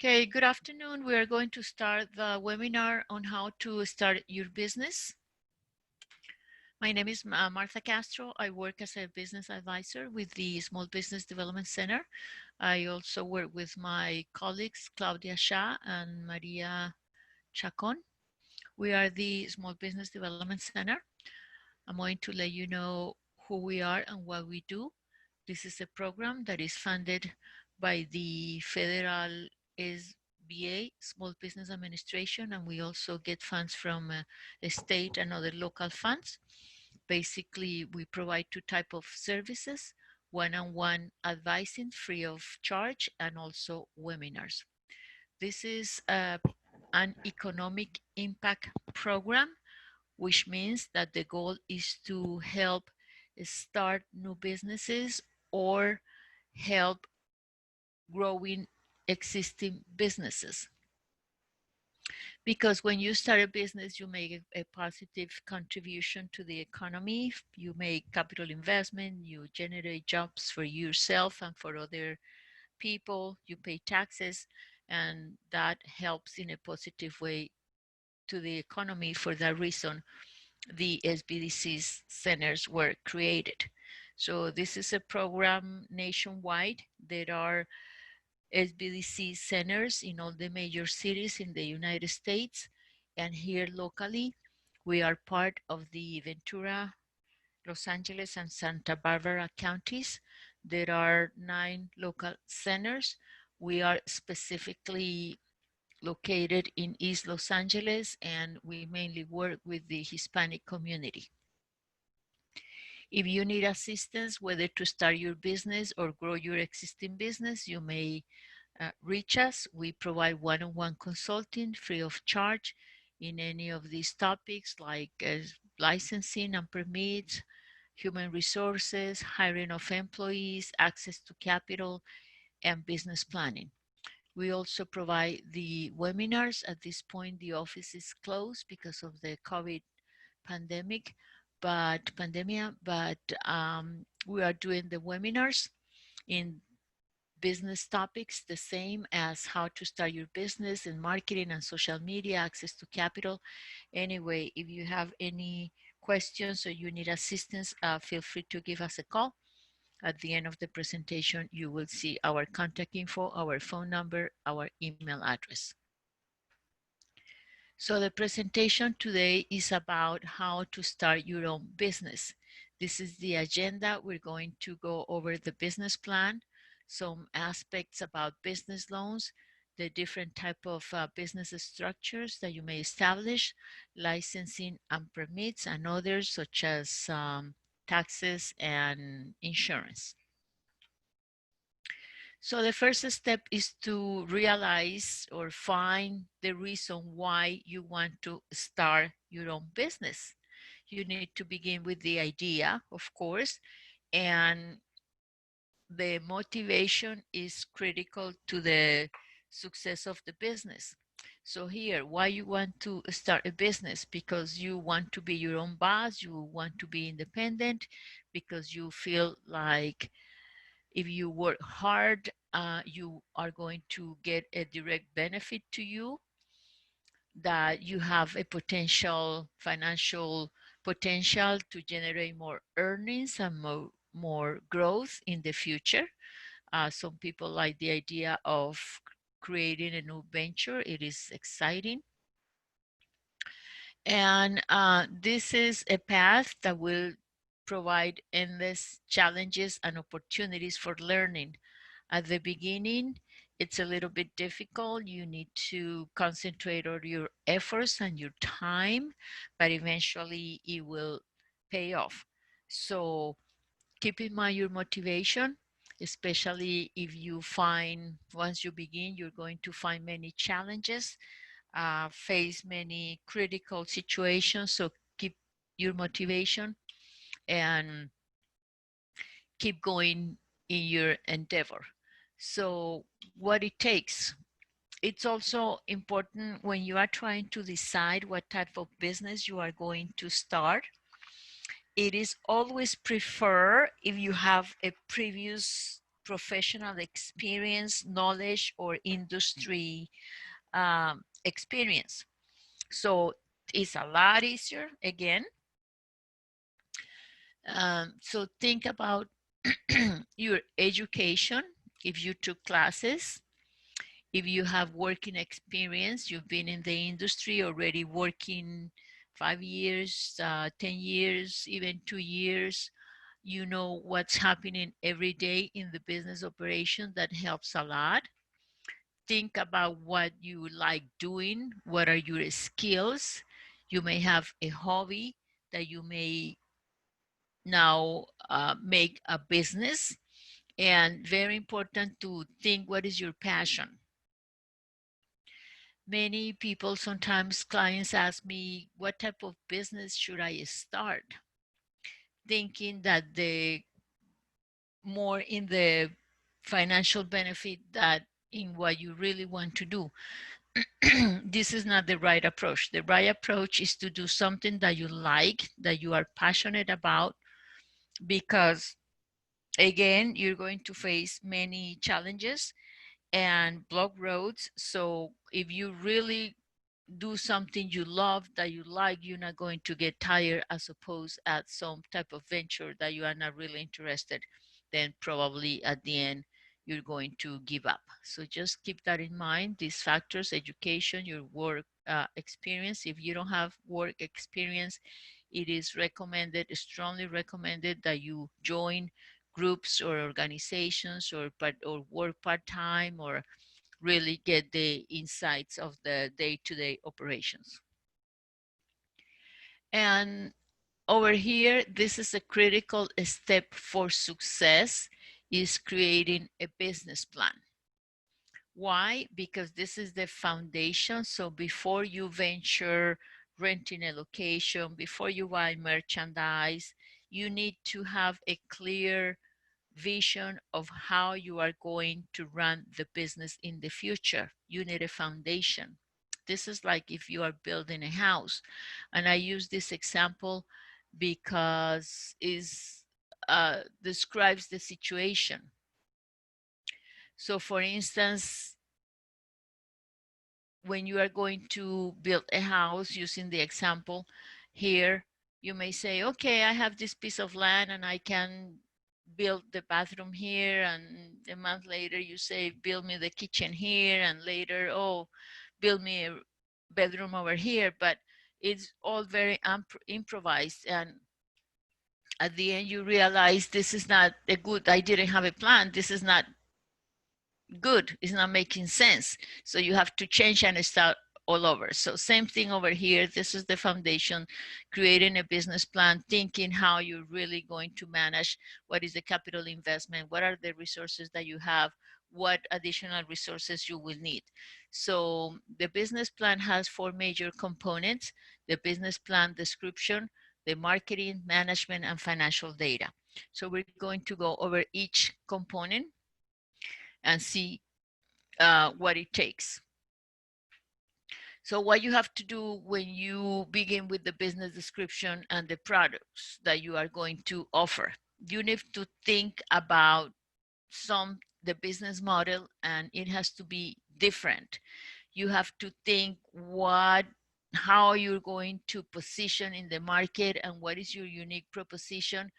Okay, good afternoon. We are going to start the webinar on how to start your business. My name is Martha Castro. I work as a business advisor with the Small Business Development Center. I also work with my colleagues, Claudia Shah and Maria Chacon. We are the Small Business Development Center. I'm going to let you know who we are and what we do. This is a program that is funded by the Federal SBA, Small Business Administration, and we also get funds from the state and other local funds. Basically, we provide two types of services, one-on-one advising free of charge and also webinars. This is an economic impact program, which means that the goal is to help start new businesses or help growing existing businesses. Because when you start a business, you make a positive contribution to the economy, you make capital investment, you generate jobs for yourself and for other people, you pay taxes, and that helps in a positive way to the economy. For that reason, the SBDC centers were created. So this is a program nationwide. There are SBDC centers in all the major cities in the United States, and here locally, we are part of the Ventura, Los Angeles, and Santa Barbara counties. There are 9 local centers. We are specifically located in East Los Angeles, and we mainly work with the Hispanic community. If you need assistance, whether to start your business or grow your existing business, you may reach us. We provide one-on-one consulting free of charge in any of these topics like licensing and permits, human resources, hiring of employees, access to capital, and business planning. We also provide the webinars. At this point, the office is closed because of the COVID pandemic, but we are doing the webinars in business topics, the same as how to start your business in marketing and social media, access to capital. Anyway, if you have any questions or you need assistance, feel free to give us a call. At the end of the presentation, you will see our contact info, our phone number, our email address. So the presentation today is about how to start your own business. This is the agenda. We're going to go over the business plan, some aspects about business loans, the different type of business structures that you may establish, licensing and permits, and others such as taxes and insurance. So the first step is to realize or find the reason why you want to start your own business. You need to begin with the idea, of course, and the motivation is critical to the success of the business. So here, why you want to start a business? Because you want to be your own boss, you want to be independent, because you feel like if you work hard, you are going to get a direct benefit to you, that you have a financial potential to generate more earnings and more growth in the future. Some people like the idea of creating a new venture. It is exciting. And this is a path that will provide endless challenges and opportunities for learning. At the beginning, it's a little bit difficult. You need to concentrate on your efforts and your time, but eventually it will pay off. So keep in mind your motivation, especially if you find, once you begin, you're going to find many challenges, face many critical situations. So keep your motivation and keep going in your endeavor. So what it takes, it's also important when you are trying to decide what type of business you are going to start. It is always preferred if you have a previous professional experience, knowledge, or industry experience. So it's a lot easier again. So think about your education. If you took classes, if you have working experience, you've been in the industry already working 5 years, 10 years, even 2 years, you know what's happening every day in the business operation. That helps a lot. Think about what you like doing. What are your skills? You may have a hobby that you may now make a business. And very important to think, what is your passion? Many people, sometimes clients ask me, what type of business should I start? Thinking that the more in the financial benefit that in what you really want to do. This is not the right approach. The right approach is to do something that you like, that you are passionate about, because again, you're going to face many challenges and block roads. So if you really do something you love, that you like, you're not going to get tired, as opposed at some type of venture that you are not really interested, then probably at the end you're going to give up. So just keep that in mind, these factors: education, your work experience. If you don't have work experience, it is recommended, strongly recommended, that you join groups or organizations, or work part-time, or really get the insights of the day-to-day operations. And over here, this is a critical step for success, is creating a business plan. Why? Because this is the foundation. So before you venture renting a location, before you buy merchandise, you need to have a clear vision of how you are going to run the business in the future. You need a foundation. This is like if you are building a house. And I use this example because it describes the situation. So for instance, when you are going to build a house, using the example here, you may say, okay, I have this piece of land and I can build the bathroom here, and a month later you say, build me the kitchen here, and later, oh, build me a bedroom over here. But it's all very improvised, and at the end you realize this is not a good, I didn't have a plan, this is not good, it's not making sense. So you have to change and start all over. So same thing over here. This is the foundation: creating a business plan, thinking how you're really going to manage, what is the capital investment, what are the resources that you have, what additional resources you will need. So the business plan has 4 major components: the business plan description, the marketing, management, and financial data. So we're going to go over each component and see what it takes. So what you have to do when you begin with the business description and the products that you are going to offer, you need to think about the business model, and it has to be different. You have to think how you're going to position in the market, and what is your unique proposition,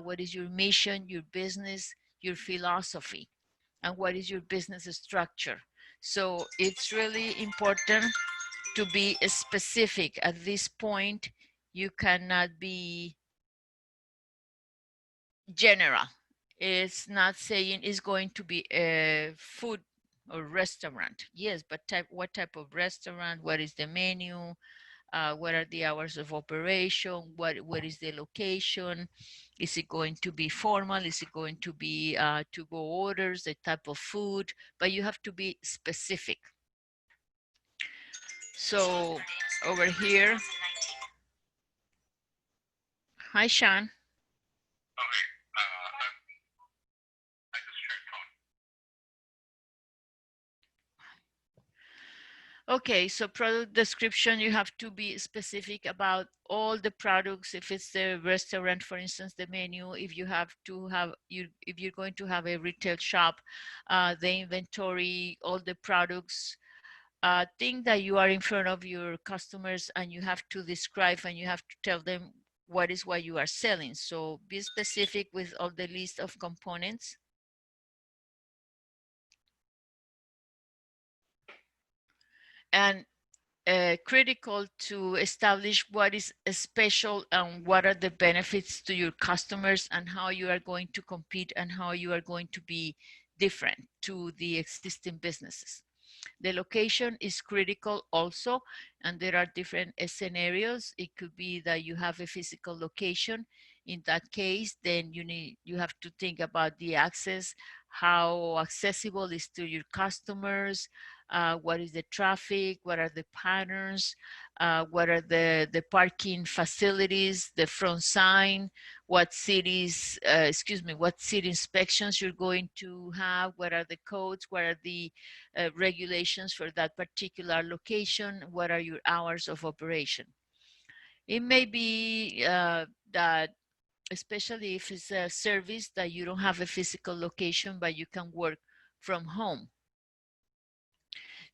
what is your mission, your business, your philosophy, and what is your business structure. So it's really important to be specific. At this point, you cannot be general. It's not saying it's going to be a food or restaurant. Yes, but what type of restaurant? What is the menu? What are the hours of operation? What is the location? Is it going to be formal? Is it going to be to-go orders, the type of food? But you have to be specific. So over here, hi, Sean. Okay, so product description, you have to be specific about all the products. If it's the restaurant, for instance, the menu, if you have to have you if you're going to have a retail shop, the inventory, all the products, think that you are in front of your customers and you have to describe and you have to tell them what you are selling. So be specific with all the list of components. And critical to establish what is special and what are the benefits to your customers and how you are going to compete and how you are going to be different to the existing businesses. The location is critical also, and there are different scenarios. It could be that you have a physical location. In that case, then you have to think about the access, how accessible is to your customers, what is the traffic, what are the patterns, what are the parking facilities, the front sign, what cities, what city inspections you're going to have, what are the codes, what are the regulations for that particular location, what are your hours of operation. It may be that, especially if it's a service that you don't have a physical location, but you can work from home.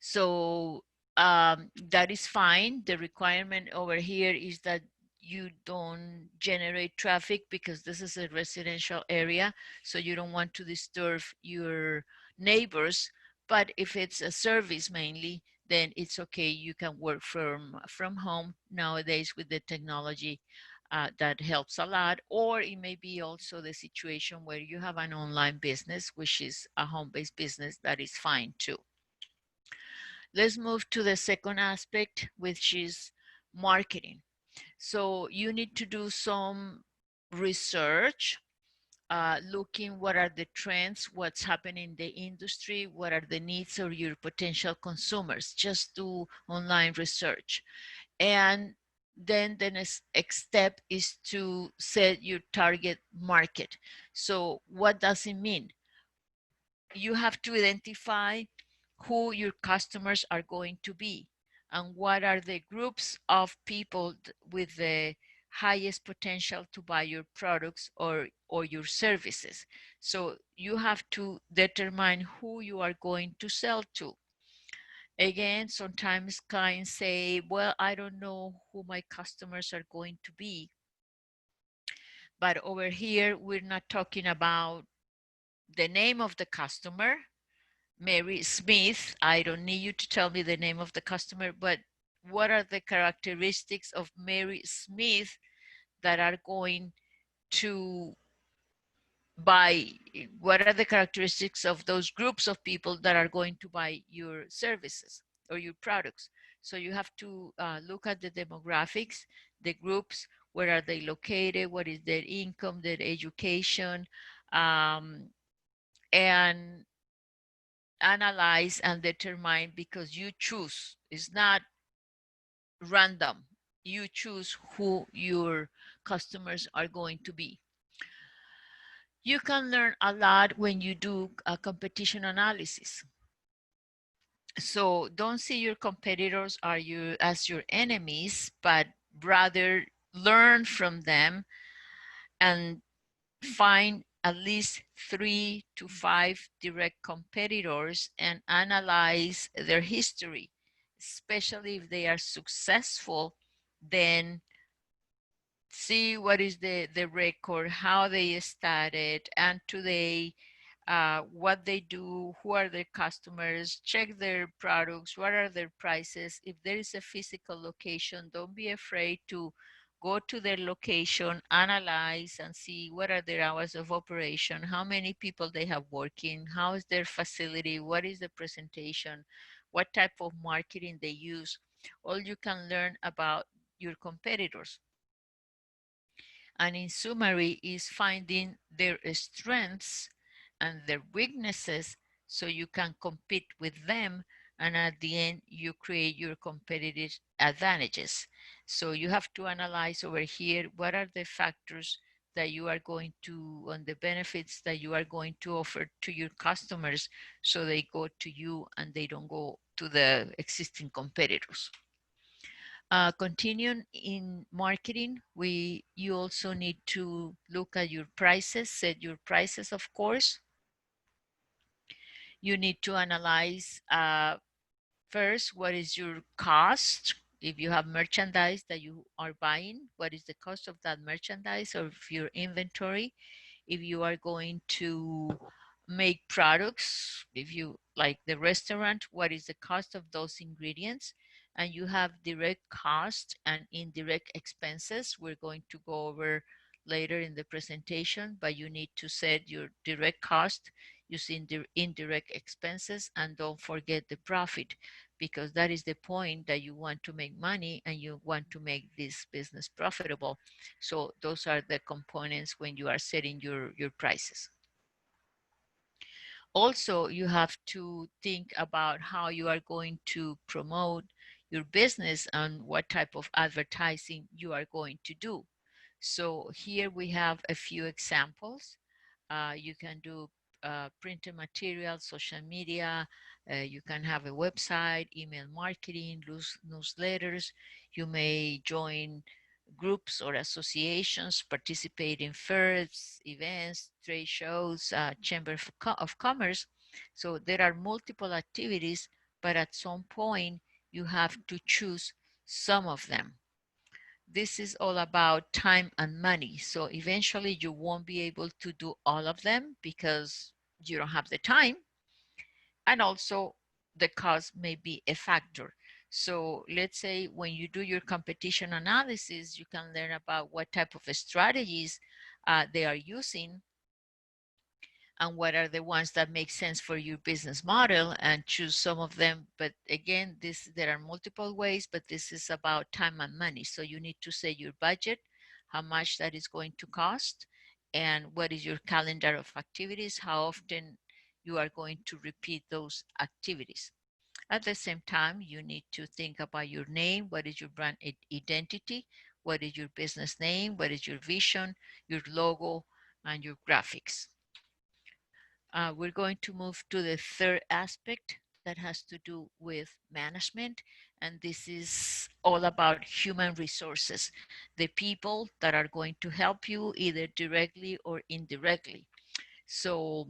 So that is fine. The requirement over here is that you don't generate traffic because this is a residential area, so you don't want to disturb your neighbors. But if it's a service mainly, then it's okay. You can work from home nowadays with the technology. That helps a lot. Or it may be also the situation where you have an online business, which is a home-based business, that is fine too. Let's move to the second aspect, which is marketing. So you need to do some research, looking what are the trends, what's happening in the industry, what are the needs of your potential consumers. Just do online research. And then the next step is to set your target market. So what does it mean? You have to identify who your customers are going to be and what are the groups of people with the highest potential to buy your products or your services. So you have to determine who you are going to sell to. Again, sometimes clients say, well, I don't know who my customers are going to be. But over here, we're not talking about the name of the customer, Mary Smith. I don't need you to tell me the name of the customer, but what are the characteristics of Mary Smith that are going to buy? What are the characteristics of those groups of people that are going to buy your services or your products? So you have to look at the demographics, the groups, where are they located, what is their income, their education, and analyze and determine, because you choose. It's not random. You choose who your customers are going to be. You can learn a lot when you do a competition analysis. So don't see your competitors as your enemies, but rather learn from them and find at least 3 to 5 direct competitors and analyze their history, especially if they are successful. Then see what is the record, how they started, and today, what they do, who are their customers, check their products, what are their prices. If there is a physical location, don't be afraid to go to their location, analyze and see what are their hours of operation, how many people they have working, how is their facility, what is the presentation, what type of marketing they use. All you can learn about your competitors. And in summary is finding their strengths and their weaknesses so you can compete with them, and at the end you create your competitive advantages. So you have to analyze over here what are the factors that you are going to, and the benefits that you are going to offer to your customers, so they go to you and they don't go to the existing competitors. Continuing in marketing, you also need to look at your prices, set your prices, of course. You need to analyze first, what is your cost? If you have merchandise that you are buying, what is the cost of that merchandise or of your inventory? If you are going to make products, if you like the restaurant, what is the cost of those ingredients? And you have direct cost and indirect expenses. We're going to go over later in the presentation, but you need to set your direct cost using the indirect expenses, and don't forget the profit, because that is the point, that you want to make money and you want to make this business profitable. So those are the components when you are setting your prices. Also, you have to think about how you are going to promote your business and what type of advertising you are going to do. So here we have a few examples. You can do printed material, social media. You can have a website, email marketing, newsletters. You may join groups or associations, participate in fairs, events, trade shows, chamber of commerce. So there are multiple activities, but at some point you have to choose some of them. This is all about time and money. So eventually you won't be able to do all of them because you don't have the time. And also the cost may be a factor. So let's say when you do your competition analysis, you can learn about what type of strategies they are using and what are the ones that make sense for your business model, and choose some of them. But again, there are multiple ways, but this is about time and money. So you need to say your budget, how much that is going to cost, and what is your calendar of activities, how often you are going to repeat those activities. At the same time, you need to think about your name. What is your brand identity? What is your business name? What is your vision, your logo, and your graphics? We're going to move to the third aspect that has to do with management, and this is all about human resources, the people that are going to help you either directly or indirectly. So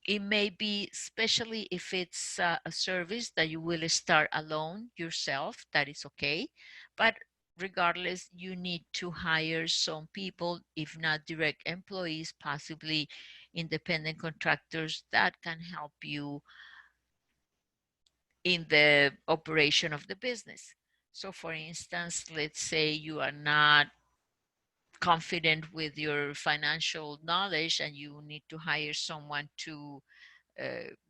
it may be, especially if it's a service that you will start alone yourself, that is okay. But regardless, you need to hire some people, if not direct employees, possibly independent contractors that can help you in the operation of the business. So for instance, let's say you are not confident with your financial knowledge and you need to hire someone to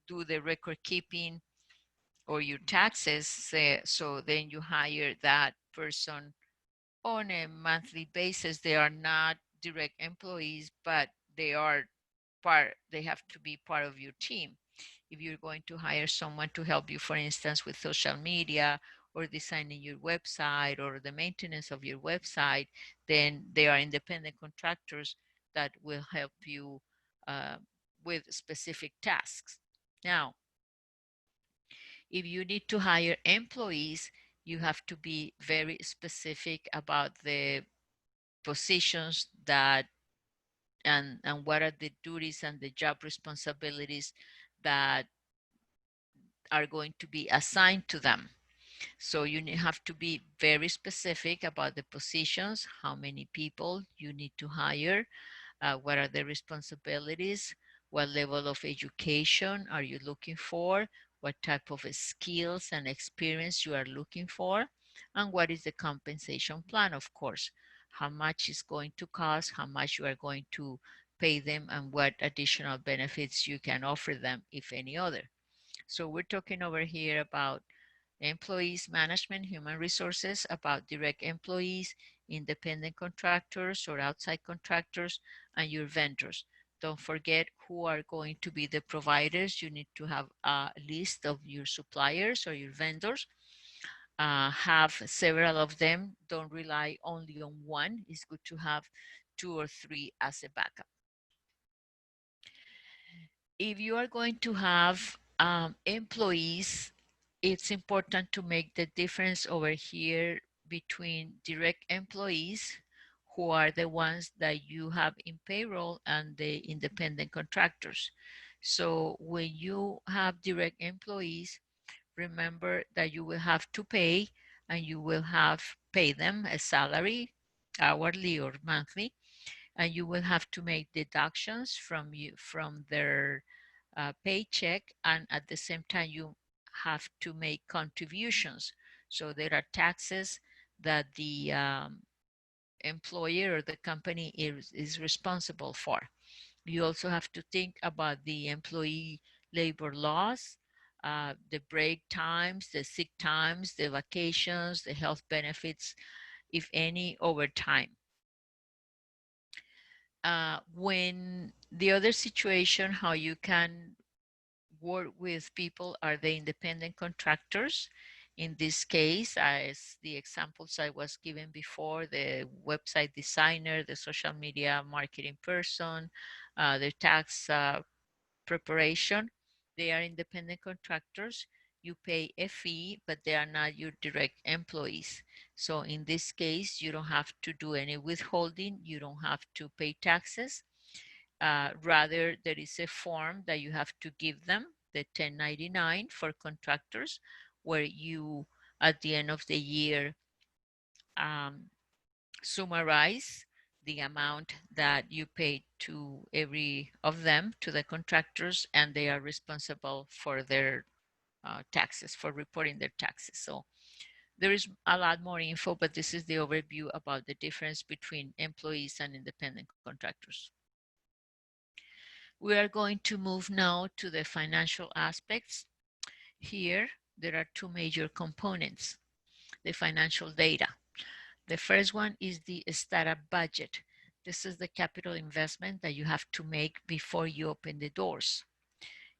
do the record keeping or your taxes. So then you hire that person on a monthly basis. They are not direct employees, but they have to be part of your team. If you're going to hire someone to help you, for instance, with social media or designing your website or the maintenance of your website, then they are independent contractors that will help you uh, with specific tasks. Now, if you need to hire employees, you have to be very specific about the positions that and what are the duties and the job responsibilities that are going to be assigned to them. So you have to be very specific about the positions, how many people you need to hire, what are the responsibilities, what level of education are you looking for, what type of skills and experience you are looking for, and what is the compensation plan, of course. How much is going to cost, how much you are going to pay them, and what additional benefits you can offer them, if any other. So we're talking over here about employees management, human resources, about direct employees, independent contractors or outside contractors, and your vendors. Don't forget who are going to be the providers. You need to have a list of your suppliers or your vendors. Have several of them. Don't rely only on one. It's good to have two or three as a backup. If you are going to have employees, it's important to make the difference over here between direct employees, who are the ones that you have in payroll, and the independent contractors. So when you have direct employees, remember that you will have to pay, and you will have pay them a salary, hourly or monthly, and you will have to make deductions from their paycheck, and at the same time you have to make contributions. So there are taxes that the employer or the company is responsible for. You also have to think about the employee labor laws, the break times, the sick times, the vacations, the health benefits, if any, overtime. When the other situation, how you can work with people, are the independent contractors. In this case, as the examples I was given before, the website designer, the social media marketing person, the tax preparation, they are independent contractors. You pay a fee, but they are not your direct employees. So in this case, you don't have to do any withholding. You don't have to pay taxes. Rather, there is a form that you have to give them, the 1099 for contractors, where you, at the end of the year, um, summarize the amount that you paid to every of them, to the contractors, and they are responsible for their taxes, for reporting their taxes. So there is a lot more info, but this is the overview about the difference between employees and independent contractors. We are going to move now to the financial aspects. Here, there are two major components: the financial data. The first one is the startup budget. This is the capital investment that you have to make before you open the doors.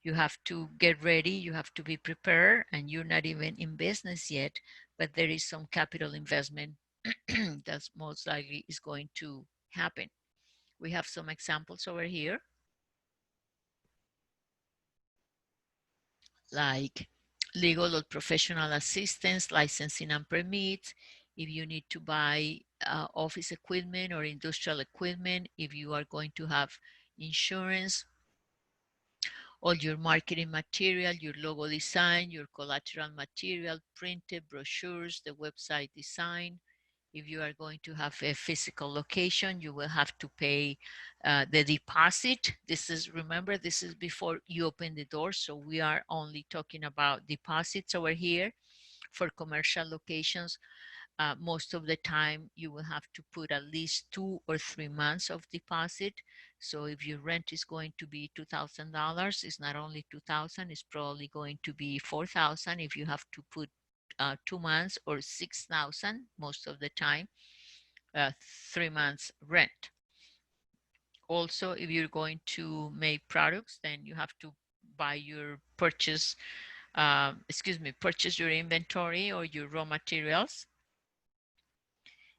You have to get ready, you have to be prepared, and you're not even in business yet, but there is some capital investment that's most likely is going to happen. We have some examples over here, like legal or professional assistance, licensing and permits, if you need to buy office equipment or industrial equipment, if you are going to have insurance, all your marketing material, your logo design, your collateral material, printed brochures, the website design. If you are going to have a physical location, you will have to pay the deposit. This is, remember, this is before you open the door. So we are only talking about deposits over here. For commercial locations, most of the time you will have to put at least 2 or 3 months of deposit. So if your rent is going to be $2,000, it's not only 2,000, it's probably going to be 4,000 if you have to put 2 months, or 6,000 most of the time, 3 months rent. Also, if you're going to make products, then you have to buy your purchase your inventory or your raw materials.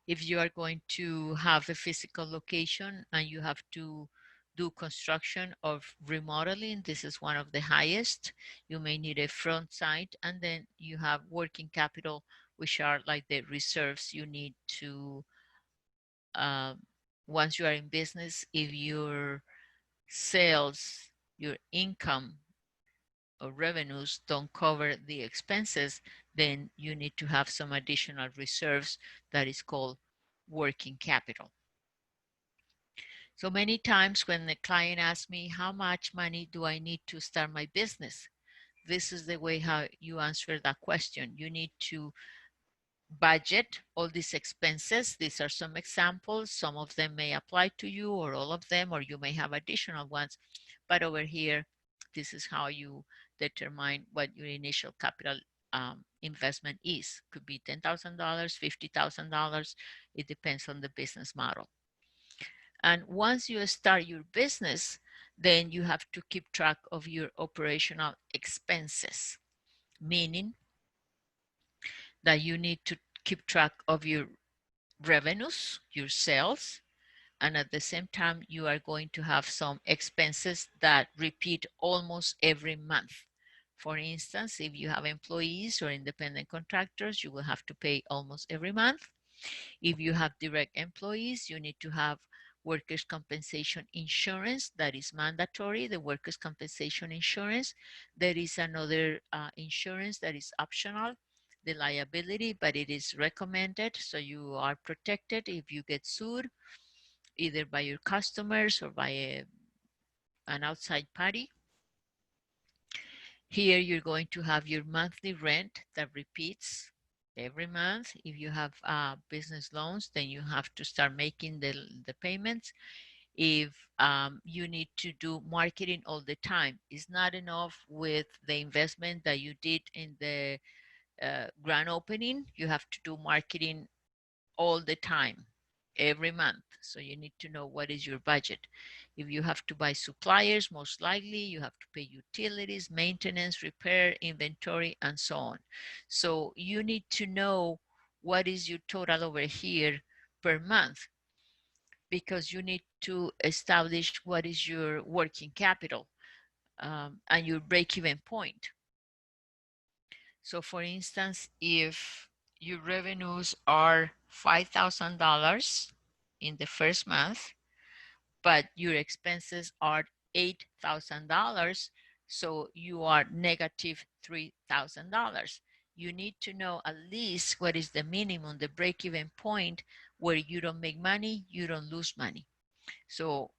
If you are going to have a physical location and you have to do construction of remodeling, this is one of the highest. You may need a front site, and then you have working capital, which are like the reserves you need to, once you are in business, if your sales, your income or revenues don't cover the expenses, then you need to have some additional reserves that is called working capital. So many times when the client asks me, how much money do I need to start my business? This is the way how you answer that question. You need to budget all these expenses. These are some examples. Some of them may apply to you, or all of them, or you may have additional ones. But over here, this is how you determine what your initial capital investment is. Could be $10,000, $50,000. It depends on the business model. And once you start your business, then you have to keep track of your operational expenses, meaning that you need to keep track of your revenues, your sales, and at the same time, you are going to have some expenses that repeat almost every month. For instance, if you have employees or independent contractors, you will have to pay almost every month. If you have direct employees, you need to have workers' compensation insurance that is mandatory, the workers' compensation insurance. There is another insurance that is optional, the liability, but it is recommended, so you are protected if you get sued, either by your customers or by an outside party. Here you're going to have your monthly rent that repeats every month. If you have business loans, then you have to start making the payments. If you need to do marketing all the time, it's not enough with the investment that you did in the grand opening. You have to do marketing all the time, every month. So you need to know what is your budget. If you have to buy suppliers, most likely you have to pay utilities, maintenance, repair, inventory, and so on. So you need to know what is your total over here per month, because you need to establish what is your working capital and your break-even point. So for instance, if your revenues are $5,000 in the first month, but your expenses are $8,000, so you are negative $3,000. You need to know at least what is the minimum, the break-even point where you don't make money, you don't lose money. So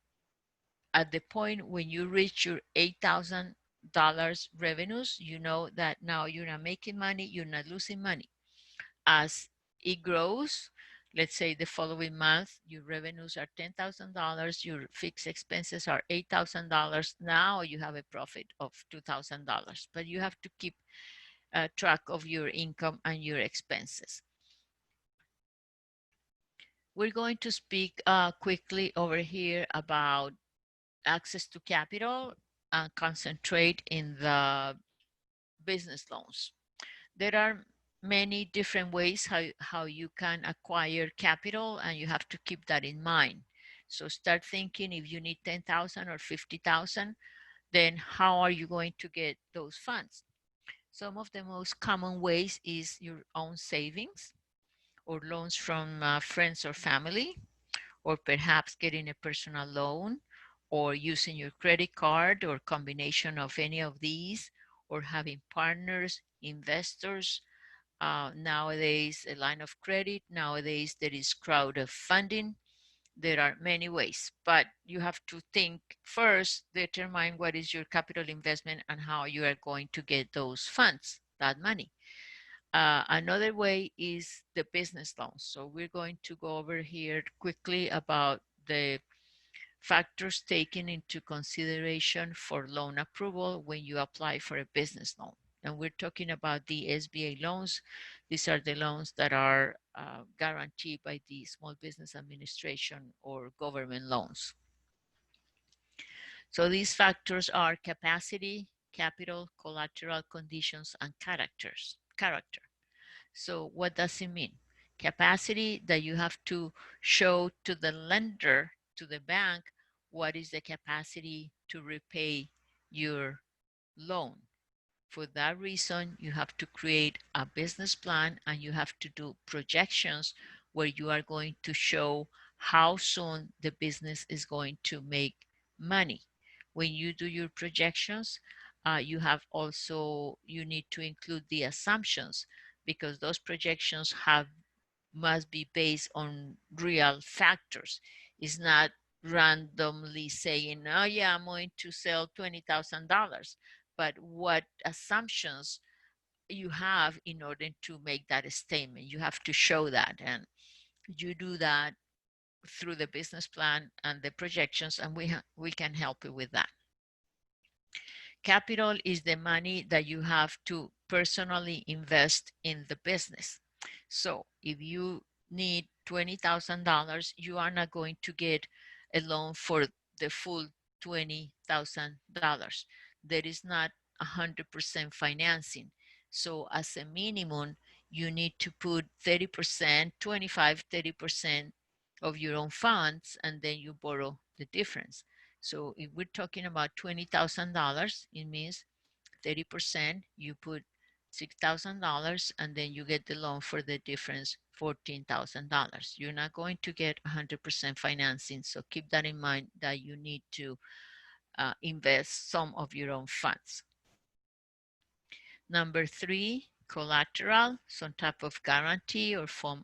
at the point when you reach your $8,000 revenues, you know that now you're not making money, you're not losing money. As it grows, let's say the following month, your revenues are $10,000, your fixed expenses are $8,000. Now you have a profit of $2,000, but you have to keep track of your income and your expenses. We're going to speak quickly over here about access to capital and concentrate in the business loans. There are many different ways how you can acquire capital, and you have to keep that in mind. So start thinking, if you need 10,000 or 50,000, then how are you going to get those funds? Some of the most common ways is your own savings or loans from friends or family, or perhaps getting a personal loan, or using your credit card, or combination of any of these, or having partners, investors. Nowadays, a line of credit. Nowadays, there is crowdfunding. There are many ways, but you have to think first, determine what is your capital investment and how you are going to get those funds, that money. Another way is the business loans. So we're going to go over here quickly about the factors taken into consideration for loan approval when you apply for a business loan. And we're talking about the SBA loans. These are the loans that are guaranteed by the Small Business Administration or government loans. So these factors are capacity, capital, collateral, conditions, and character. So what does it mean? Capacity, that you have to show to the lender, to the bank, what is the capacity to repay your loan. For that reason, you have to create a business plan and you have to do projections where you are going to show how soon the business is going to make money. When you do your projections, you need to include the assumptions, because those projections must be based on real factors. It's not randomly saying, oh yeah, I'm going to sell $20,000, but what assumptions you have in order to make that statement. You have to show that, and you do that through the business plan and the projections, and we can help you with that. Capital is the money that you have to personally invest in the business. So if you need $20,000, you are not going to get a loan for the full $20,000. There is not 100% financing. So as a minimum, you need to put 30%, 25, 30% of your own funds, and then you borrow the difference. So if we're talking about $20,000, it means 30%, you put $6,000 and then you get the loan for the difference, $14,000. You're not going to get 100% financing. So keep that in mind that you need to invest some of your own funds. Number three, collateral, some type of guarantee or form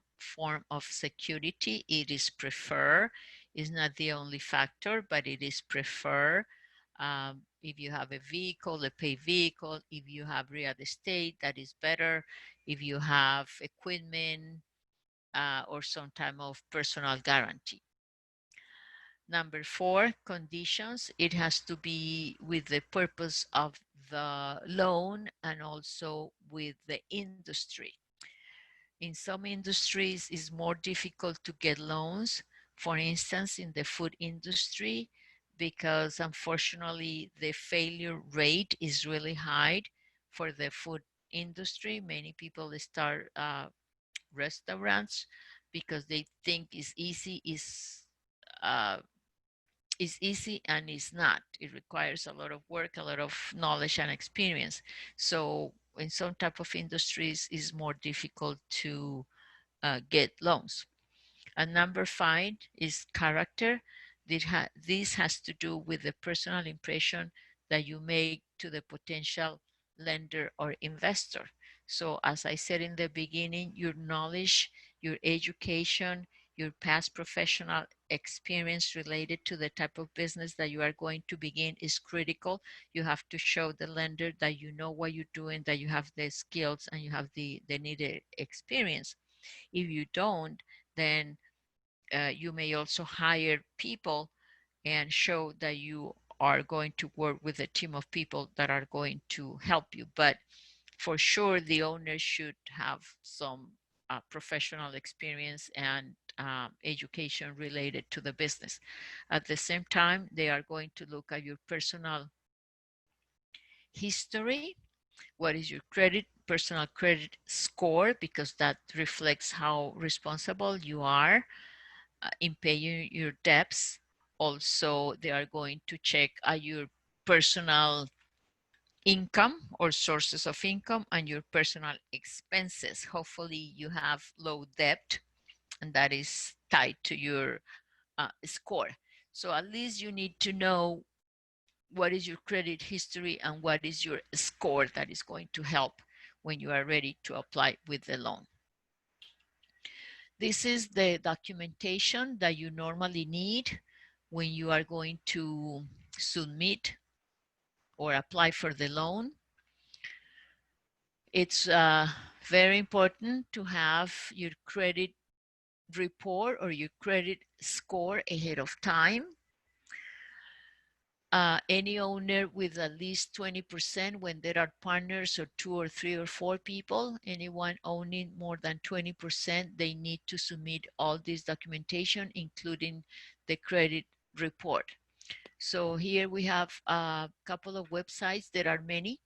of security. It is preferred. It's not the only factor, but it is preferred. If you have a vehicle, a paid vehicle, if you have real estate, that is better. If you have equipment or some type of personal guarantee. Number four, conditions. It has to be with the purpose of the loan and also with the industry. In some industries, it's more difficult to get loans. For instance, in the food industry, because unfortunately the failure rate is really high for the food industry. Many people start restaurants because they think it's easy, uh, is easy and is not. It requires a lot of work, a lot of knowledge and experience. So in some type of industries, it's more difficult to get loans. And number five is character. This has to do with the personal impression that you make to the potential lender or investor. So as I said in the beginning, your knowledge, your education, your past professional experience related to the type of business that you are going to begin is critical. You have to show the lender that you know what you're doing, that you have the skills and you have the needed experience. If you don't, then you may also hire people and show that you are going to work with a team of people that are going to help you. But for sure, the owner should have some professional experience and education related to the business. At the same time, they are going to look at your personal history. What is your personal credit score, because that reflects how responsible you are in paying your debts. Also, they are going to check your personal income or sources of income and your personal expenses. Hopefully, you have low debt, and that is tied to your score. So at least you need to know what is your credit history and what is your score. That is going to help when you are ready to apply with the loan. This is the documentation that you normally need when you are going to submit or apply for the loan. It's very important to have your credit report or your credit score ahead of time. Any owner with at least 20%, when there are partners or 2 or 3 or 4 people, anyone owning more than 20%, they need to submit all this documentation, including the credit report. So here we have a couple of websites. There are many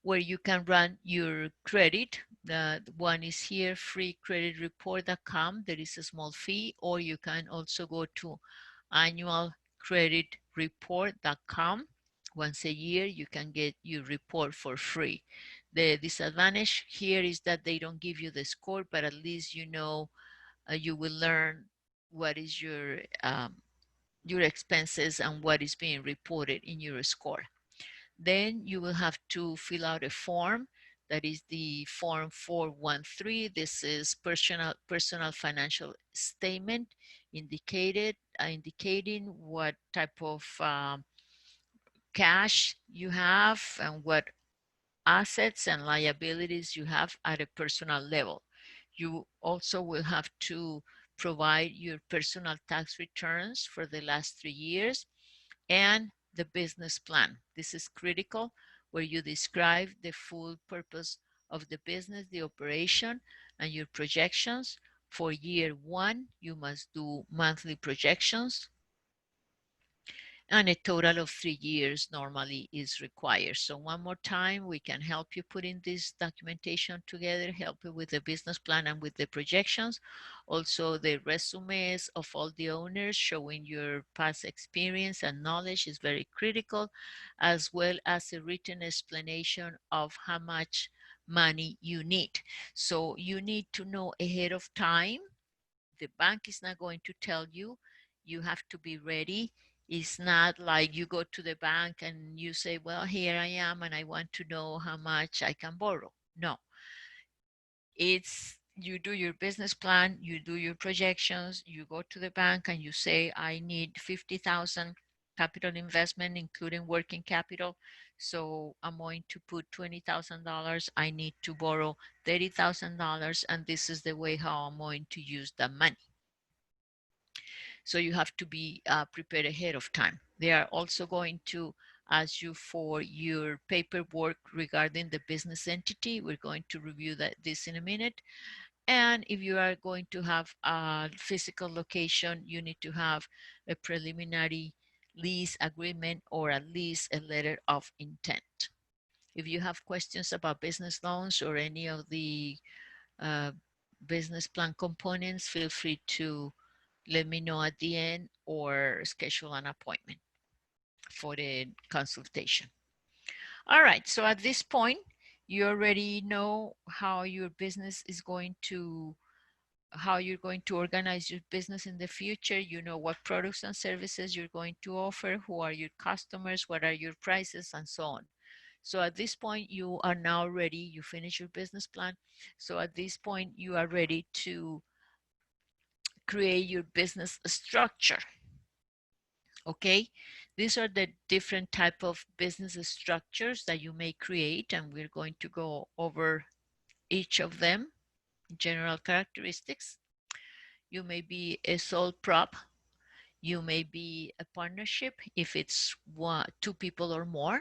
where you can run your credit. The one is here, freecreditreport.com. There is a small fee, or you can also go to annualcreditreport.com. Once a year, you can get your report for free. The disadvantage here is that they don't give you the score, but at least you know, you will learn what is your expenses and what is being reported in your score. Then you will have to fill out a form. That is the form 413. This is personal financial statement indicating what type of cash you have and what assets and liabilities you have at a personal level. You also will have to provide your personal tax returns for the last 3 years and the business plan. This is critical, where you describe the full purpose of the business, the operation, and your projections. For year one, you must do monthly projections. and a total of 3 years normally is required. So one more time, we can help you putting this documentation together, help you with the business plan and with the projections. Also, the resumes of all the owners showing your past experience and knowledge is very critical, as well as a written explanation of how much money you need. So you need to know ahead of time. The bank is not going to tell you. You have to be ready. It's not like you go to the bank and you say, well, here I am and I want to know how much I can borrow. No, it's you do your business plan, you do your projections, you go to the bank and you say, I need 50,000 capital investment, including working capital. So I'm going to put $20,000. I need to borrow $30,000, and this is the way how I'm going to use the money. So you have to be prepared ahead of time. They are also going to ask you for your paperwork regarding the business entity. We're going to review this in a minute. And if you are going to have a physical location, you need to have a preliminary lease agreement or at least a letter of intent. If you have questions about business loans or any of the uh, business plan components, feel free to let me know at the end or schedule an appointment for the consultation. All right, so at this point, you already know how your business is going to, how you're going to organize your business in the future. You know what products and services you're going to offer, who are your customers, what are your prices, and so on. So at this point, you are now ready. You finish your business plan. So at this point, you are ready to create your business structure. Okay, these are the different type of business structures that you may create, and we're going to go over each of them. General characteristics. You may be a sole prop. You may be a partnership if it's two people or more.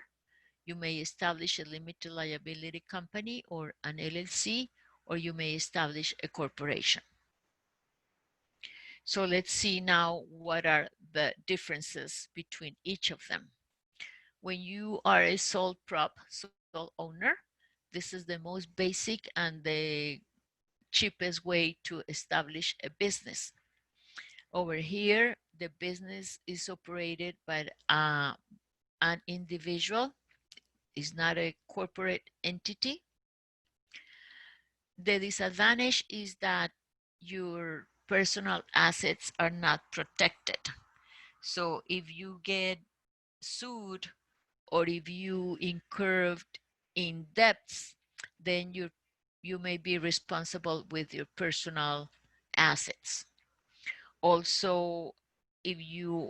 You may establish a limited liability company or an LLC, or you may establish a corporation. So let's see now what are the differences between each of them. When you are a sole prop, sole owner, this is the most basic and the cheapest way to establish a business. Over here, the business is operated by an individual, is not a corporate entity. The disadvantage is that your personal assets are not protected. So if you get sued or if you incurred in debts, then you may be responsible with your personal assets. Also, if you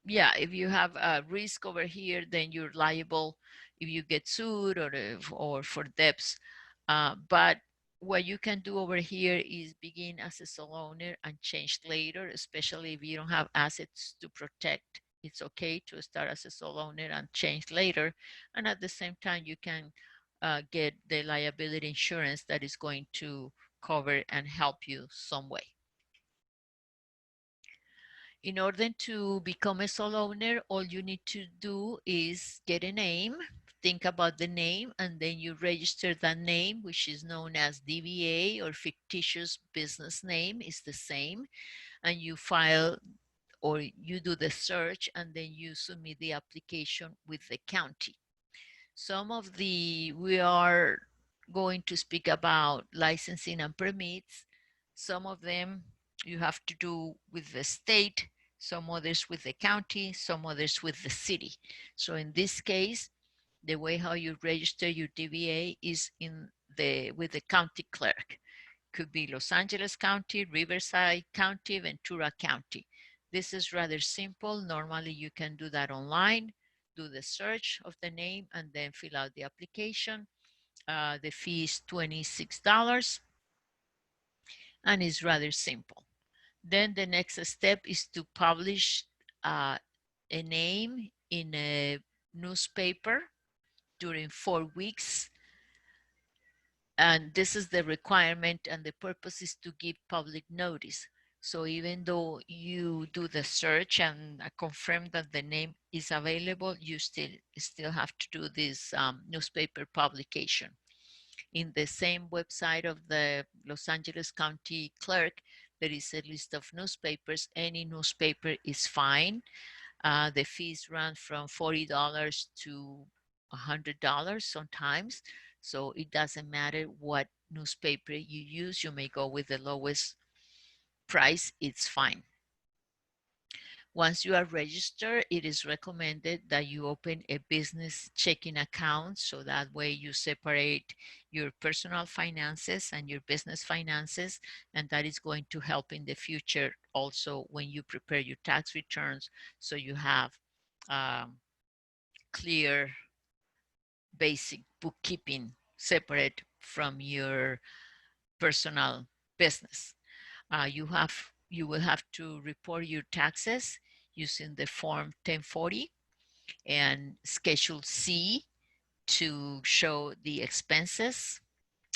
if you have a risk over here, then you're liable if you get sued or for debts. But what you can do over here is begin as a sole owner and change later, especially if you don't have assets to protect. It's okay to start as a sole owner and change later. And at the same time, you can get the liability insurance that is going to cover and help you some way. In order to become a sole owner, all you need to do is get a name, think about the name, and then you register that name, which is known as DBA or fictitious business name, is the same, and you file or you do the search, and then you submit the application with the county. We are going to speak about licensing and permits. Some of them you have to do with the state, some others with the county, some others with the city. So in this case, the way how you register your DBA is with the county clerk. Could be Los Angeles County, Riverside County, Ventura County. This is rather simple. Normally you can do that online, do the search of the name, and then fill out the application. The fee is $26 and is rather simple. Then the next step is to publish a name in a newspaper during 4 weeks. And this is the requirement, and the purpose is to give public notice. So even though you do the search and confirm that the name is available, you still have to do this newspaper publication. In the same website of the Los Angeles County Clerk, there is a list of newspapers. Any newspaper is fine. The fees run from $40 to $100 sometimes. So it doesn't matter what newspaper you use. You may go with the lowest price, it's fine. Once you are registered, it is recommended that you open a business checking account, so that way you separate your personal finances and your business finances, and that is going to help in the future also when you prepare your tax returns, so you have clear basic bookkeeping separate from your personal business. You will have to report your taxes using the form 1040 and Schedule C to show the expenses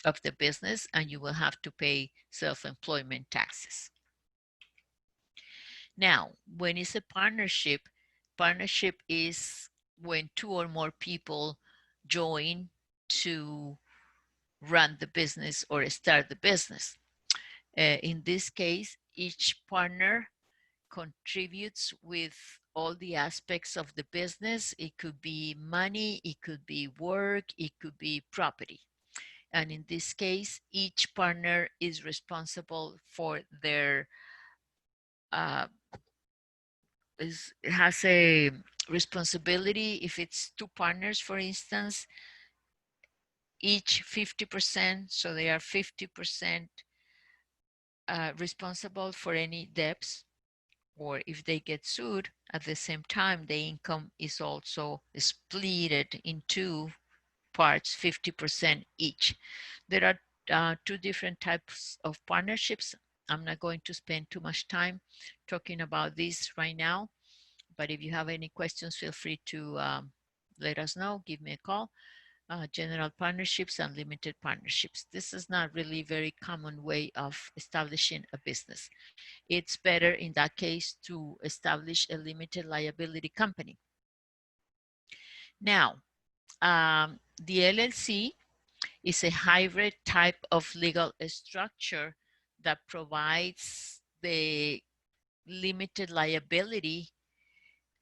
of the business, and you will have to pay self-employment taxes. Now, when it's a partnership, partnership is when two or more people join to run the business or start the business. In this case, each partner contributes with all the aspects of the business. It could be money, it could be work, it could be property. And in this case, each partner is responsible for their, has a responsibility. If it's two partners, for instance, each 50%, so they are 50% responsible for any debts, or if they get sued at the same time, the income is also split in two parts, 50% each. There are two different types of partnerships. I'm not going to spend too much time talking about this right now, but if you have any questions, feel free to let us know, give me a call. General partnerships and limited partnerships. This is not really a very common way of establishing a business. It's better in that case to establish a limited liability company. Now, the LLC is a hybrid type of legal structure that provides the limited liability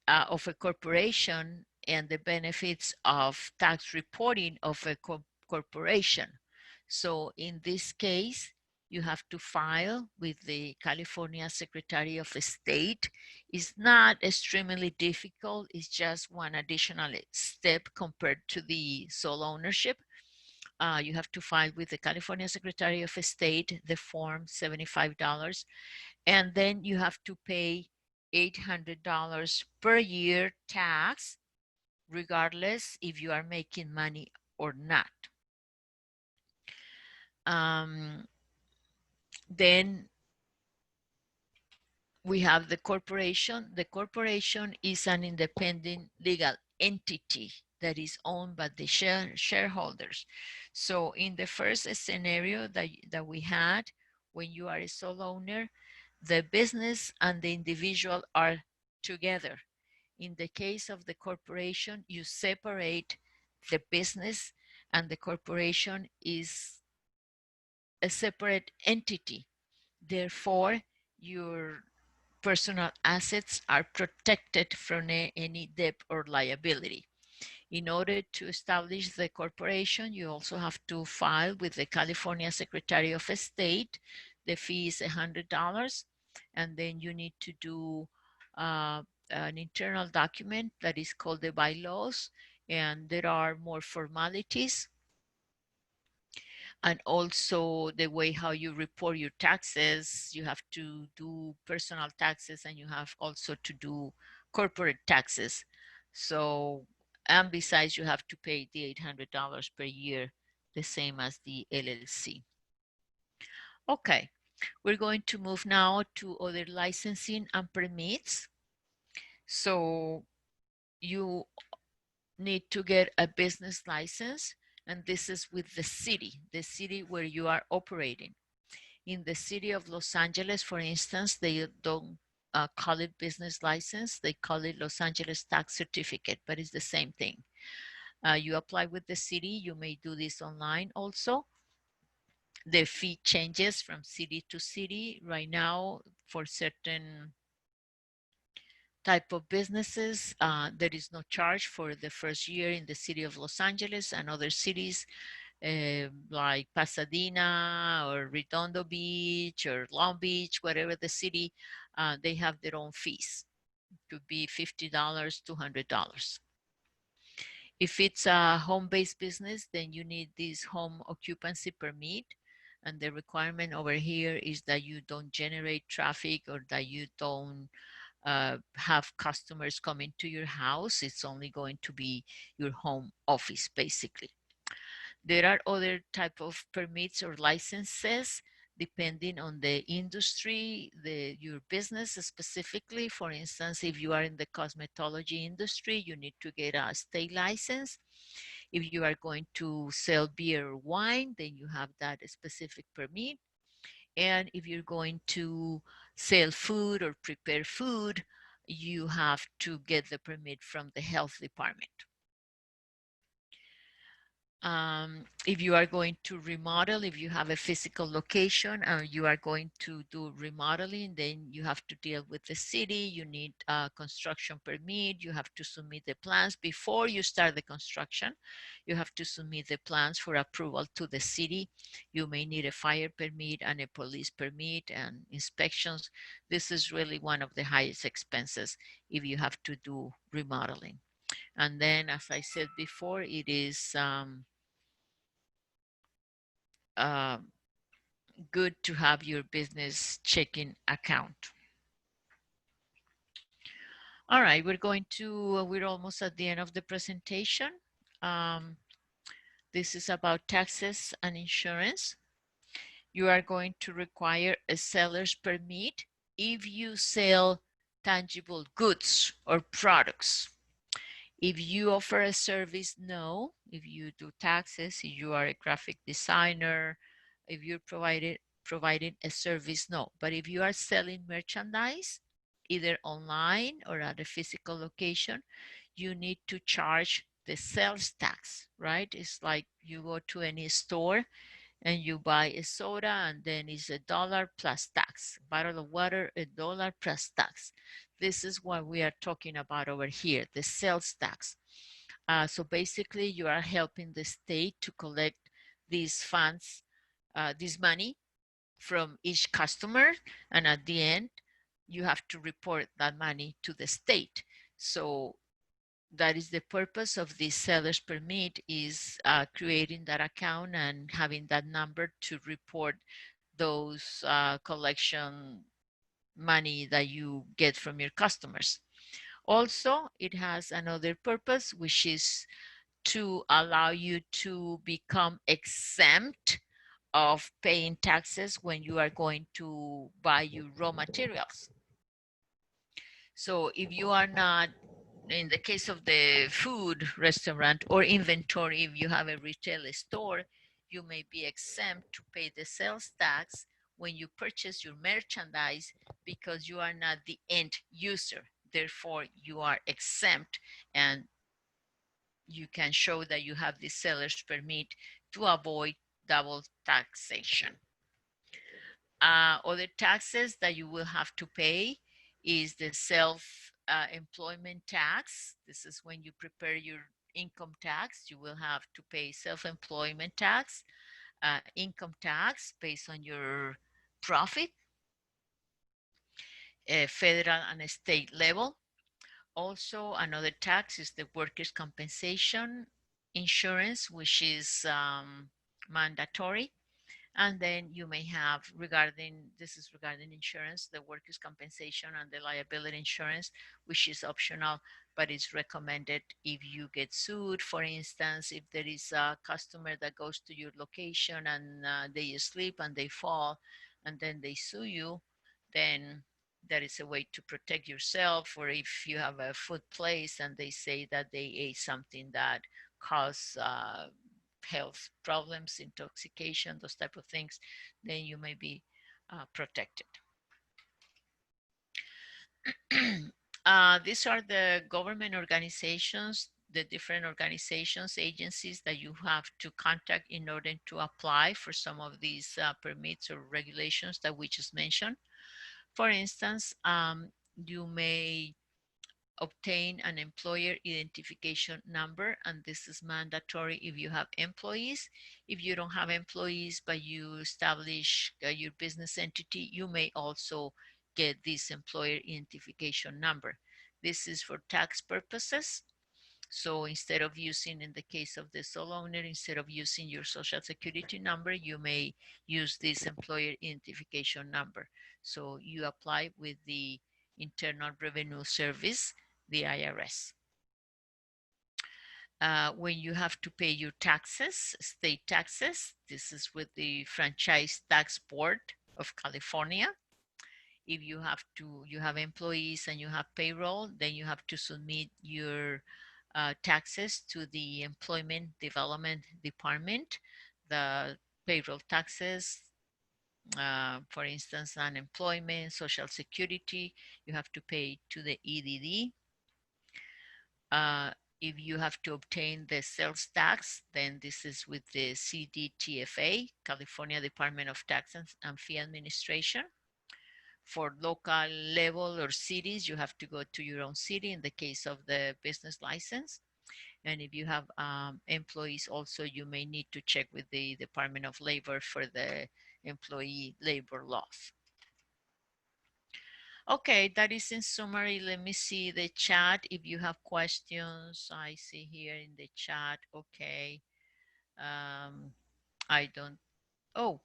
of a corporation and the benefits of tax reporting of a corporation. So in this case, you have to file with the California Secretary of State. It's not extremely difficult. It's just one additional step compared to the sole ownership. You have to file with the California Secretary of State the form $75, and then you have to pay $800 per year tax, regardless if you are making money or not. Then we have the corporation. The corporation is an independent legal entity that is owned by the shareholders. So in the first scenario that we had, when you are a sole owner, the business and the individual are together. In the case of the corporation, you separate the business, and the corporation is a separate entity. Therefore, your personal assets are protected from any debt or liability. In order to establish the corporation, you also have to file with the California Secretary of State. The fee is $100, and then you need to do an internal document that is called the bylaws, and there are more formalities, and also the way how you report your taxes. You have to do personal taxes, and you have also to do corporate taxes. So, and besides, you have to pay the $800 per year, the same as the LLC. Okay, we're going to move now to other licensing and permits. So you need to get a business license, and this is with the city where you are operating. In the city of Los Angeles, for instance, they don't call it business license. They call it Los Angeles tax certificate, but it's the same thing. You apply with the city. You may do this online also. The fee changes from city to city. Right now, for certain type of businesses, there is no charge for the first year in the city of Los Angeles, and other cities like Pasadena or Redondo Beach or Long Beach, whatever the city, they have their own fees. It could be $50, $200. If it's a home-based business, then you need this home occupancy permit. And the requirement over here is that you don't generate traffic or that you don't have customers coming to your house. It's only going to be your home office, basically. There are other type of permits or licenses depending on the industry, your business specifically. For instance, if you are in the cosmetology industry, you need to get a state license. If you are going to sell beer or wine, then you have that specific permit. And if you're going to sell food or prepare food, you have to get the permit from the health department. If you are going to remodel, if you have a physical location and you are going to do remodeling, then you have to deal with the city. You need a construction permit. You have to submit the plans before you start the construction. You have to submit the plans for approval to the city. You may need a fire permit and a police permit and inspections. This is really one of the highest expenses if you have to do remodeling. And then, as I said before, it is uh, good to have your business checking account. All right, we're almost at the end of the presentation. Um, this is about taxes and insurance. You are going to require a seller's permit if you sell tangible goods or products. If you offer a service, no. If you do taxes, if you are a graphic designer, if you're providing a service, no. But if you are selling merchandise, either online or at a physical location, you need to charge the sales tax, right? It's like you go to any store and you buy a soda and then it's $1 plus tax. A bottle of water, $1 plus tax. This is what we are talking about over here, the sales tax. So basically you are helping the state to collect these funds, this money from each customer. And at the end, you have to report that money to the state. So that is the purpose of this seller's permit, is creating that account and having that number to report those collection money that you get from your customers. Also, it has another purpose, which is to allow you to become exempt of paying taxes when you are going to buy your raw materials. So if you are not, in the case of the food restaurant or inventory, if you have a retail store, you may be exempt to pay the sales tax when you purchase your merchandise because you are not the end user. Therefore, you are exempt and you can show that you have the seller's permit to avoid double taxation. Other taxes that you will have to pay is the self-employment tax. This is when you prepare your income tax. You will have to pay self-employment tax, income tax based on your profit, federal and state level. Also, another tax is the workers' compensation insurance, which is mandatory. And then you may have this is regarding insurance, the workers' compensation and the liability insurance, which is optional, but it's recommended if you get sued. For instance, if there is a customer that goes to your location and they sleep and they fall and then they sue you, then there is a way to protect yourself. Or if you have a food place and they say that they ate something that caused health problems, intoxication, those type of things, then you may be protected. These are the government organizations, the different organizations, agencies that you have to contact in order to apply for some of these permits or regulations that we just mentioned. For instance, you may obtain an employer identification number, and this is mandatory if you have employees. If you don't have employees, but you establish your business entity, you may also get this employer identification number. This is for tax purposes. So instead of using, in the case of the sole owner, instead of using your social security number, you may use this employer identification number. So you apply with the Internal Revenue Service, the IRS. When you have to pay your taxes, state taxes, this is with the Franchise Tax Board of California. If you have employees and you have payroll, then you have to submit your taxes to the Employment Development Department, the payroll taxes, for instance, unemployment, social security, you have to pay to the EDD. If you have to obtain the sales tax, then this is with the CDTFA, California Department of Tax and Fee Administration. For local level or cities, you have to go to your own city in the case of the business license. And if you have employees also, you may need to check with the Department of Labor for the employee labor laws. Okay, that is in summary. Let me see the chat. If you have questions, I see here in the chat. Okay. I don't, oh,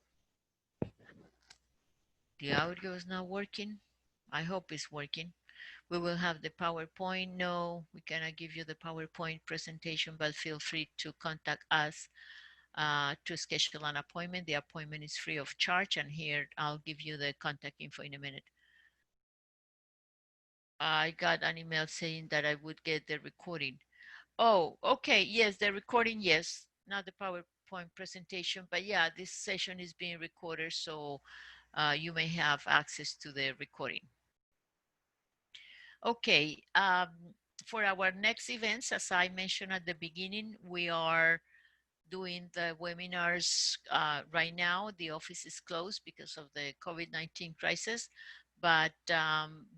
the audio is not working. I hope it's working. We will have the PowerPoint. No, we cannot give you the PowerPoint presentation, but feel free to contact us to schedule an appointment. The appointment is free of charge, and here I'll give you the contact info in a minute. I got an email saying that I would get the recording. Oh, okay. Yes, the recording, yes. Not the PowerPoint presentation, but yeah, this session is being recorded, so you may have access to the recording. Okay, for our next events, as I mentioned at the beginning, we are doing the webinars right now. The office is closed because of the COVID-19 crisis, but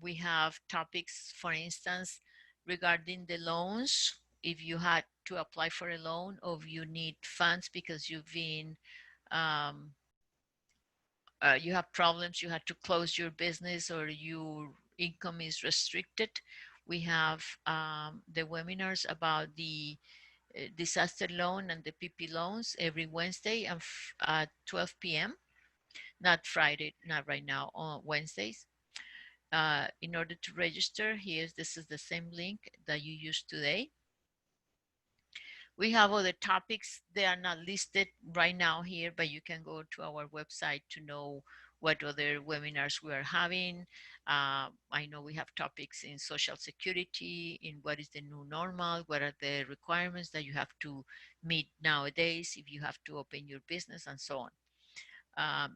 we have topics, for instance, regarding the loans. If you had to apply for a loan or if you need funds because you've been um, you have problems, you had to close your business or your income is restricted, we have the webinars about the disaster loan and the PP loans every Wednesday at 12 p.m. Not Friday, not right now, on Wednesdays. In order to register, this is the same link that you used today. We have other topics. They are not listed right now here, but you can go to our website to know what other webinars we are having. I know we have topics in Social Security, in what is the new normal, what are the requirements that you have to meet nowadays if you have to open your business, and so on.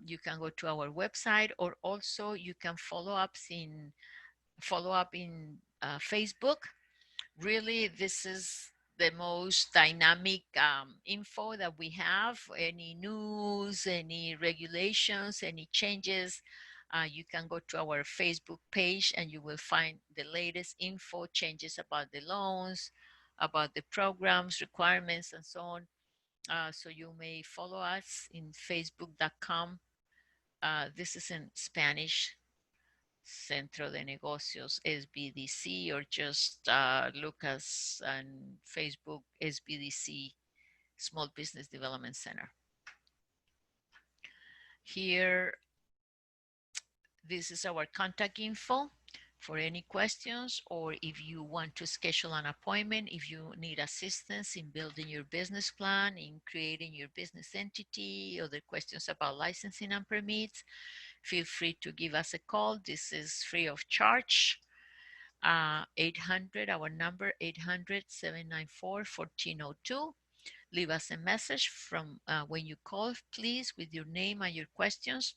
You can go to our website, or also you can follow up in Facebook. Really, this is the most dynamic info that we have. Any news, any regulations, any changes, you can go to our Facebook page and you will find the latest info, changes about the loans, about the programs, requirements, and so on. So you may follow us in facebook.com. This is in Spanish, Centro de Negocios SBDC, or just look us on Facebook SBDC, Small Business Development Center. Here, this is our contact info for any questions, or if you want to schedule an appointment, if you need assistance in building your business plan, in creating your business entity, other questions about licensing and permits, feel free to give us a call. This is free of charge. 800, our number 800-794-1402. Leave us a message from when you call, please, with your name and your questions.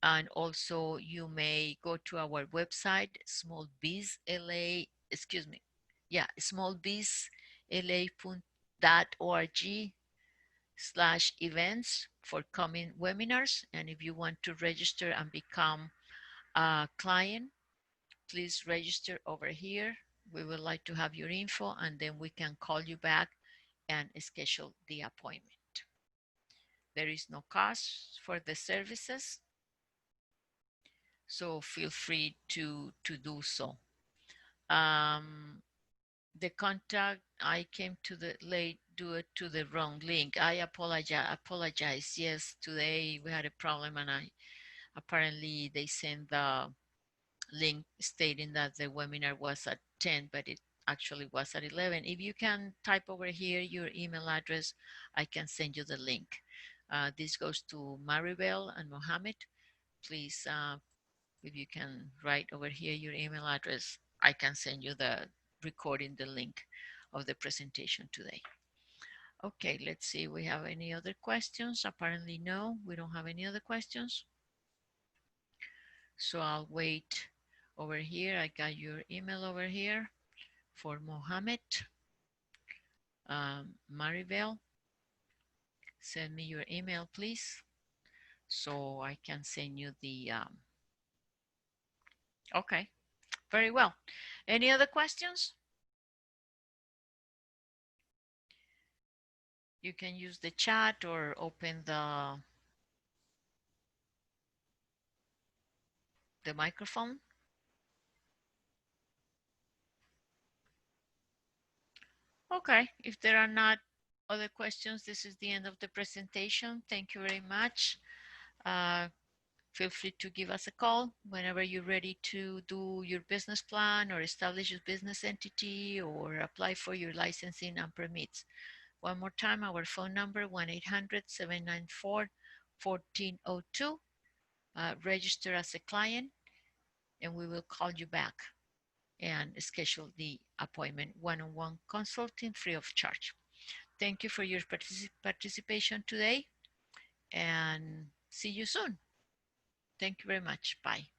And also you may go to our website, small biz la, excuse me, yeah, smallbizla.org/events for coming webinars. And if you want to register and become a client, please register over here. We would like to have your info, and then we can call you back and schedule the appointment. There is no cost for the services, so feel free to do so. Um, the contact, I came to the late, do it to the wrong link. I apologize. Yes, today we had a problem, and I apparently they sent the link stating that the webinar was at 10, but it actually was at 11. If you can type over here your email address, I can send you the link. This goes to Maribel and Mohammed. Please, if you can write over here your email address, I can send you the recording, the link of the presentation today. Okay, let's see. We have any other questions? Apparently, no, we don't have any other questions. So I'll wait over here. I got your email over here for Mohammed. Maribel, send me your email, please, so I can send you the. Okay, very well. Any other questions? You can use the chat or open the microphone. Okay, if there are not other questions, this is the end of the presentation. Thank you very much. Feel free to give us a call whenever you're ready to do your business plan or establish your business entity or apply for your licensing and permits. One more time, our phone number, 1-800-794-1402. Register as a client, and we will call you back and schedule the appointment, one-on-one consulting free of charge. Thank you for your participation today, and see you soon. Thank you very much. Bye.